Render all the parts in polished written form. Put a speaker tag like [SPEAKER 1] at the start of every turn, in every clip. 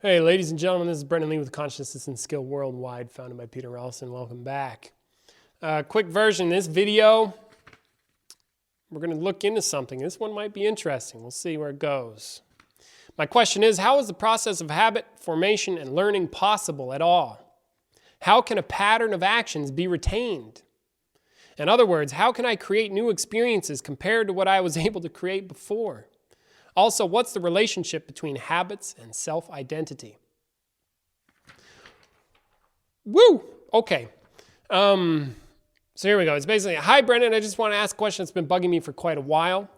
[SPEAKER 1] Hey, ladies and gentlemen, this is Brendan Lee with Consciousness and Skill Worldwide, founded by Peter Ralston. Welcome back. Quick version, this video, we're going to look into something. This one might be interesting. We'll see where it goes. My question is, how is the process of habit formation and learning possible at all? How can a pattern of actions be retained? In other words, how can I create new experiences compared to what I was able to create before? Also, what's the relationship between habits and self-identity? Woo! Okay. So here we go. It's basically, hi, Brendan. I just want to ask a question that's been bugging me for quite a while.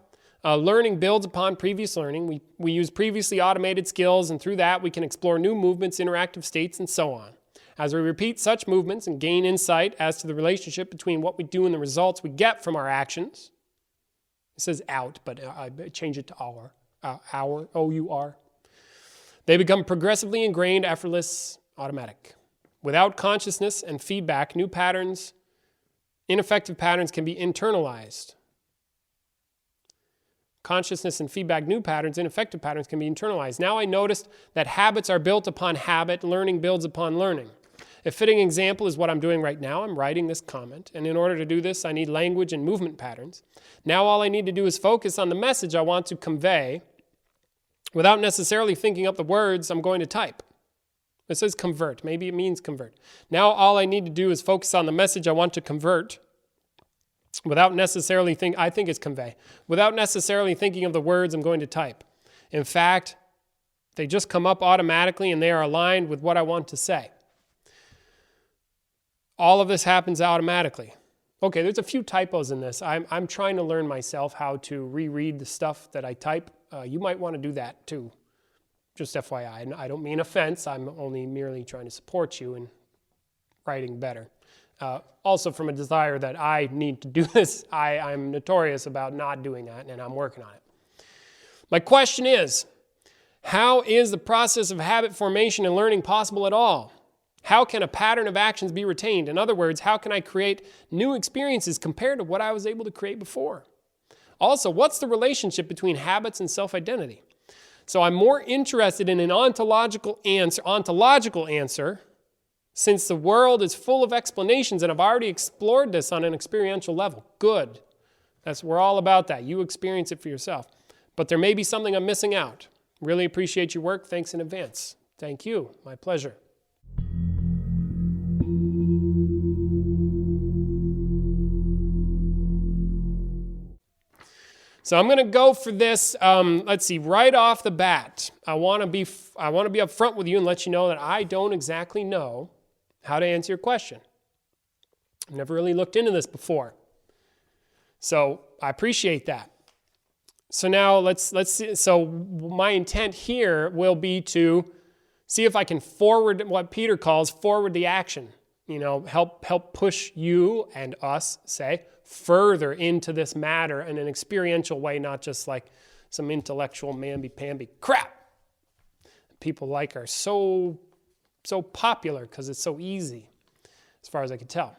[SPEAKER 1] Learning builds upon previous learning. We use previously automated skills, and through that, we can explore new movements, interactive states, and so on. As we repeat such movements and gain insight as to the relationship between what we do and the results we get from our actions, it says out, but I change it to our, O-U-R. They become progressively ingrained, effortless, automatic. Without consciousness and feedback, new patterns, ineffective patterns can be internalized. Consciousness and feedback, new patterns, ineffective patterns can be internalized. Now I noticed that habits are built upon habit, learning builds upon learning. A fitting example is what I'm doing right now. I'm writing this comment, and in order to do this, I need language and movement patterns. Now all I need to do is focus on the message I want to convey without necessarily thinking up the words I'm going to type. It says convert. Maybe it means convert. Now all I need to do is focus on the message I want to convert without necessarily I think it's convey, without necessarily thinking of the words I'm going to type. In fact, they just come up automatically and they are aligned with what I want to say. All of this happens automatically. Okay, there's a few typos in this. I'm trying to learn myself how to reread the stuff that I type. You might want to do that too. Just FYI. I don't mean offense. I'm only merely trying to support you in writing better. Also from a desire that I need to do this. I'm notorious about not doing that, and I'm working on it. My question is, how is the process of habit formation and learning possible at all? How can a pattern of actions be retained? In other words, how can I create new experiences compared to what I was able to create before? Also, what's the relationship between habits and self-identity? So I'm more interested in an ontological answer, since the world is full of explanations, and I've already explored this on an experiential level. Good. We're all about that. You experience it for yourself. But there may be something I'm missing out. Really appreciate your work. Thanks in advance. Thank you. My pleasure. So I'm going to go for this, let's see, right off the bat. I want to be upfront with you and let you know that I don't exactly know how to answer your question. I've never really looked into this before. So I appreciate that. So now let's see. So my intent here will be to see if I can forward what Peter calls forward the action. Help push you and us, say, further into this matter in an experiential way, not just like some intellectual mamby-pamby crap people are so popular because it's so easy, as far as I can tell.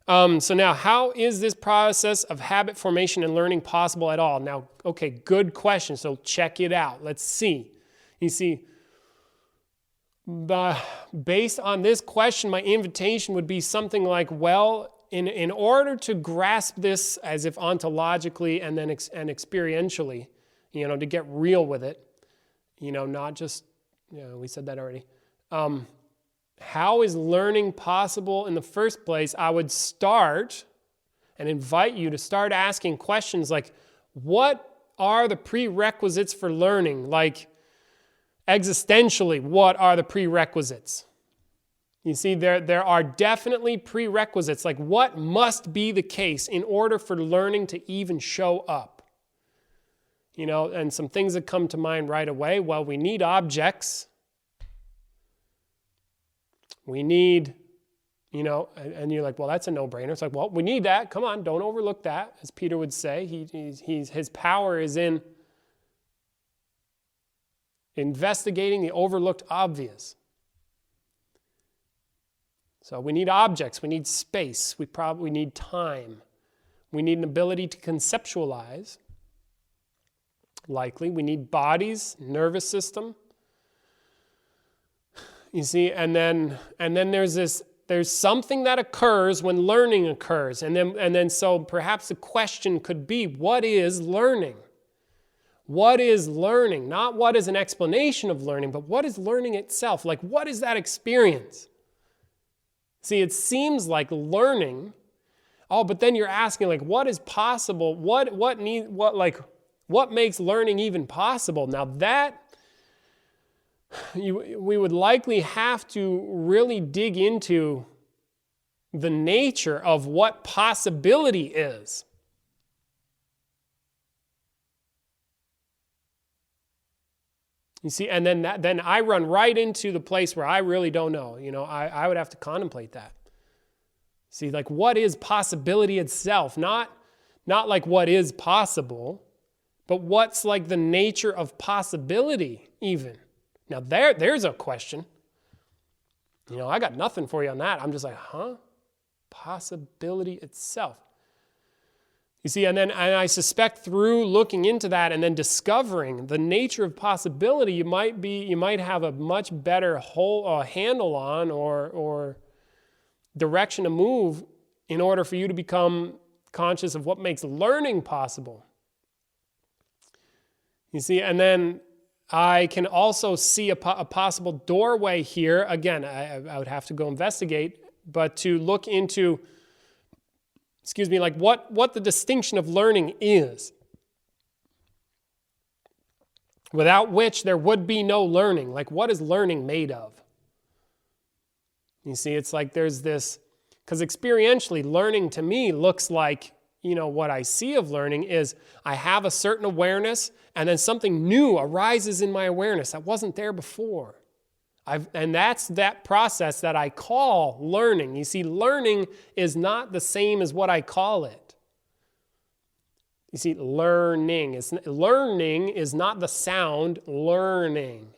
[SPEAKER 1] So now, how is this process of habit formation and learning possible at all? Now, okay, good question, so check it out. Let's see. You see, based on this question, my invitation would be something like, well, in order to grasp this as if ontologically and then experientially, to get real with it, not just, we said that already. How is learning possible in the first place? I would start and invite you to start asking questions like, what are the prerequisites for learning? Like, existentially, what are the prerequisites? You see, there are definitely prerequisites, like what must be the case in order for learning to even show up? And some things that come to mind right away, well, we need objects. We need, and you're like, well, that's a no-brainer. It's like, well, we need that. Come on, don't overlook that. As Peter would say, his power is in investigating the overlooked obvious. So we need objects, we need space, we need time. We need an ability to conceptualize. Likely, we need bodies, nervous system. You see, and then there's something that occurs when learning occurs. And then so perhaps the question could be, what is learning? What is learning? Not what is an explanation of learning, but what is learning itself? Like, what is that experience? See, it seems like learning, but then you're asking, like, what is possible? What makes learning even possible? Now that we would likely have to really dig into the nature of what possibility is. You see, and then I run right into the place where I really don't know. I would have to contemplate that. See, like, what is possibility itself? Not like what is possible, but what's like the nature of possibility even. Now there's a question. I got nothing for you on that. I'm just like, Possibility itself. You see, and I suspect through looking into that and then discovering the nature of possibility, you might have a much better handle on or direction to move in order for you to become conscious of what makes learning possible. You see, and then I can also see a possible doorway here. Again, I would have to go investigate, but to look into, like what the distinction of learning is, without which there would be no learning. Like, what is learning made of? You see, it's like there's this, because experientially, learning to me looks like, what I see of learning is I have a certain awareness and then something new arises in my awareness that wasn't there before. And that's that process that I call learning. You see, learning is not the same as what I call it. You see, learning is not the sound learning.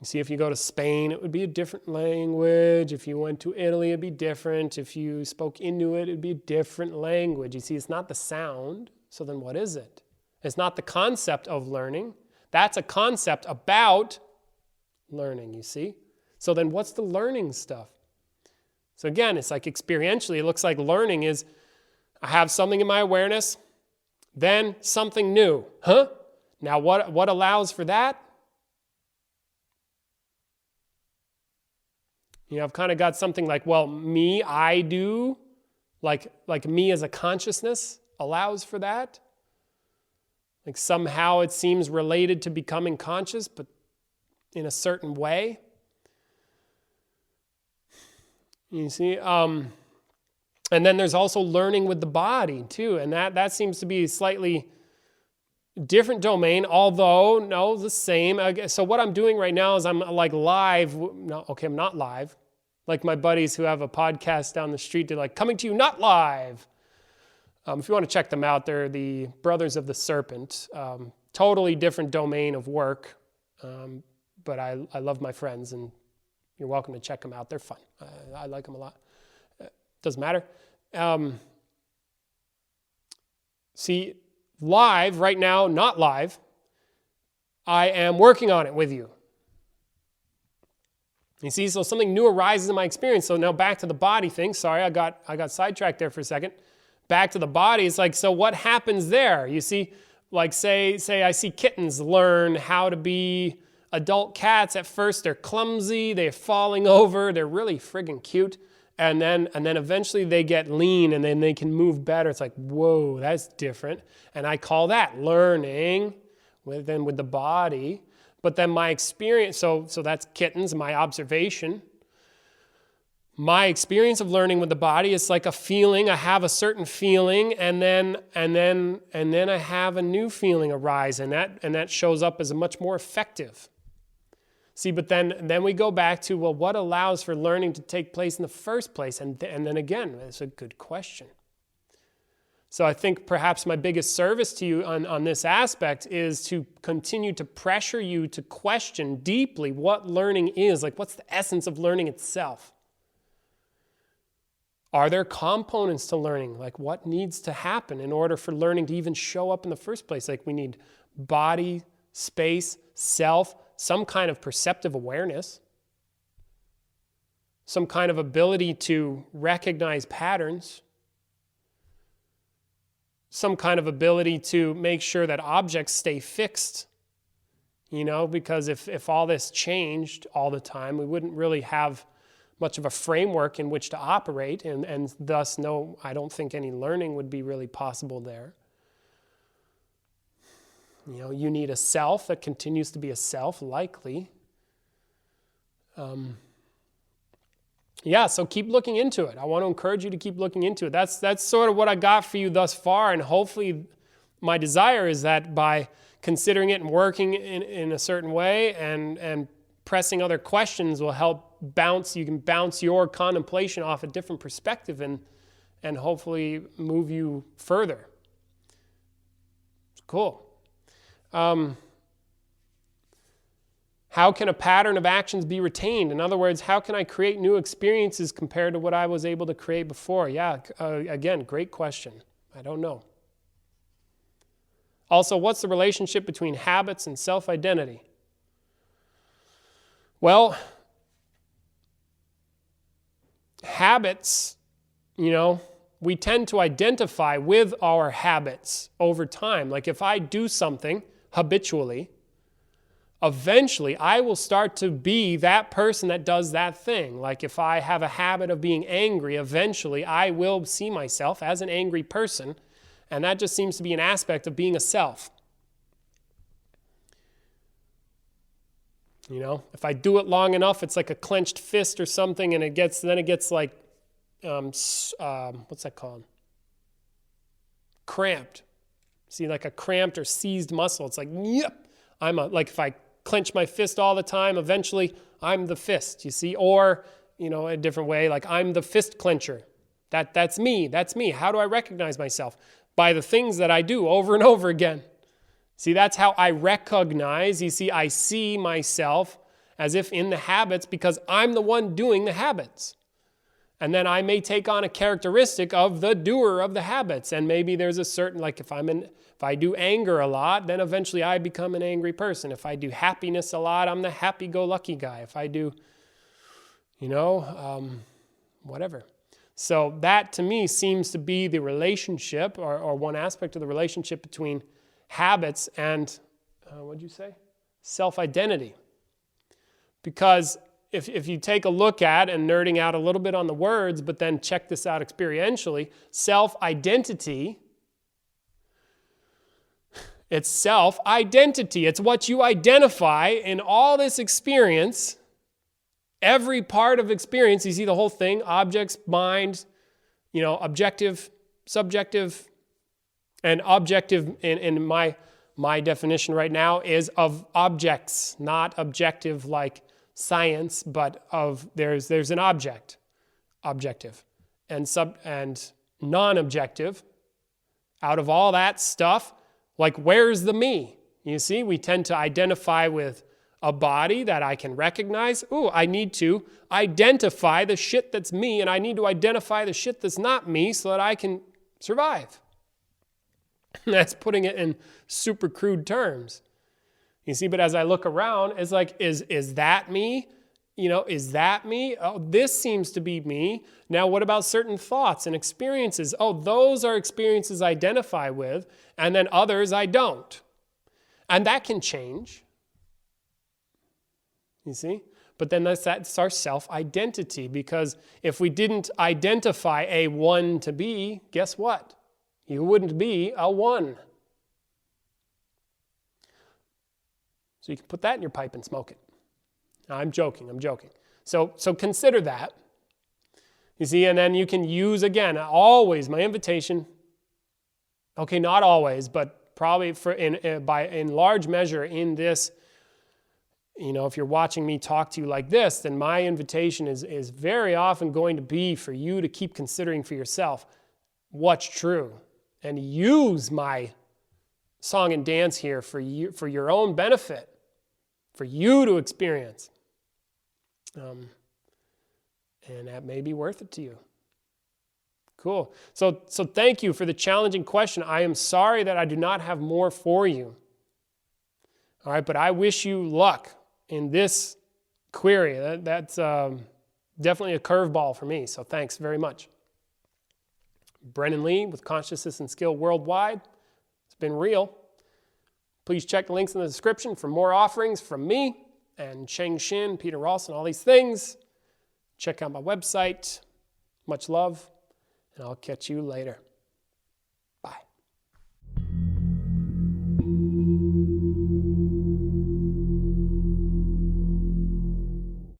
[SPEAKER 1] You see, if you go to Spain, it would be a different language. If you went to Italy, it'd be different. If you spoke Inuit, it'd be a different language. You see, it's not the sound. So then what is it? It's not the concept of learning. That's a concept about learning, you see? So then what's the learning stuff? So again, it's like experientially, it looks like learning is I have something in my awareness, then something new. Now what allows for that? I've kind of got something like, me, I do, like me as a consciousness allows for that. Like somehow it seems related to becoming conscious, but in a certain way. You see, and then there's also learning with the body too, and that seems to be a slightly different domain, although no, the same. So what I'm doing right now is I'm like live. No, okay, I'm not live. Like my buddies who have a podcast down the street, they're like, coming to you not live. If you want to check them out, they're the Brothers of the Serpent. Totally different domain of work. But I love my friends, and you're welcome to check them out. They're fun. I like them a lot. Doesn't matter. See, live right now, not live. I am working on it with you. You see, so something new arises in my experience. So now back to the body thing. Sorry, I got sidetracked there for a second. Back to the body. It's like, so what happens there? You see, like say I see kittens learn how to be adult cats. At first they're clumsy, they're falling over, they're really friggin' cute. And then eventually they get lean and then they can move better. It's like, whoa, that's different. And I call that learning with the body. But then my experience, so that's kittens, my observation. My experience of learning with the body is like a feeling. I have a certain feeling, and then I have a new feeling arise, and that shows up as a much more effective. See, but then we go back to, what allows for learning to take place in the first place? And then again, it's a good question. So I think perhaps my biggest service to you on this aspect is to continue to pressure you to question deeply what learning is. Like, what's the essence of learning itself? Are there components to learning? Like, what needs to happen in order for learning to even show up in the first place? Like, we need body, space, self, some kind of perceptive awareness, some kind of ability to recognize patterns, some kind of ability to make sure that objects stay fixed, because if all this changed all the time, we wouldn't really have much of a framework in which to operate, and thus, no, I don't think any learning would be really possible there. You need a self that continues to be a self, likely. So keep looking into it. I want to encourage you to keep looking into it. That's sort of what I got for you thus far, and hopefully my desire is that by considering it and working in a certain way and pressing other questions will help you can bounce your contemplation off a different perspective and hopefully move you further. Cool. How can a pattern of actions be retained? In other words, how can I create new experiences compared to what I was able to create before? Again, great question. I don't know. Also, what's the relationship between habits and self-identity? Well, habits, we tend to identify with our habits over time. Like if I do something habitually, eventually I will start to be that person that does that thing. Like if I have a habit of being angry, eventually I will see myself as an angry person, and that just seems to be an aspect of being a self. If I do it long enough, it's like a clenched fist or something, and it gets like, what's that called? Cramped. See, like a cramped or seized muscle. It's like, yep. Like if I clench my fist all the time, eventually I'm the fist, you see? Or, a different way, like I'm the fist clencher. That's me. How do I recognize myself? By the things that I do over and over again. See, that's how I recognize. You see, I see myself as if in the habits because I'm the one doing the habits. And then I may take on a characteristic of the doer of the habits. And maybe there's a certain, like if I do anger a lot, then eventually I become an angry person. If I do happiness a lot, I'm the happy-go-lucky guy. If I do, whatever. So that to me seems to be the relationship or one aspect of the relationship between habits and, what'd you say? Self-identity. Because if you take a look at, and nerding out a little bit on the words, but then check this out experientially, self-identity, it's self-identity. It's what you identify in all this experience. Every part of experience, you see the whole thing, objects, mind, objective, subjective, and objective in my definition right now is of objects, not objective like science, but there's an objective, and non-objective. Out of all that stuff, like where's the me? You see, we tend to identify with a body that I can recognize. Ooh, I need to identify the shit that's me, and I need to identify the shit that's not me so that I can survive. That's putting it in super crude terms. You see, but as I look around, it's like, is that me? Is that me? Oh, this seems to be me. Now, what about certain thoughts and experiences? Oh, those are experiences I identify with, and then others I don't. And that can change. You see? But then that's our self-identity, because if we didn't identify a one to be, guess what? You wouldn't be a one. So you can put that in your pipe and smoke it. Now, I'm joking. So consider that. You see, and then you can use, again, always my invitation. Okay, not always, but probably in large measure in this, if you're watching me talk to you like this, then my invitation is very often going to be for you to keep considering for yourself what's true, and use my song and dance here for your own benefit, for you to experience. And that may be worth it to you. Cool. So thank you for the challenging question. I am sorry that I do not have more for you. All right, but I wish you luck. in this query. That's definitely a curveball for me, so thanks very much. Brennan Lee with Consciousness and Skill Worldwide. It's been real. Please check the links in the description for more offerings from me and Cheng Shin, Peter Ralston, all these things. Check out my website. Much love, and I'll catch you later.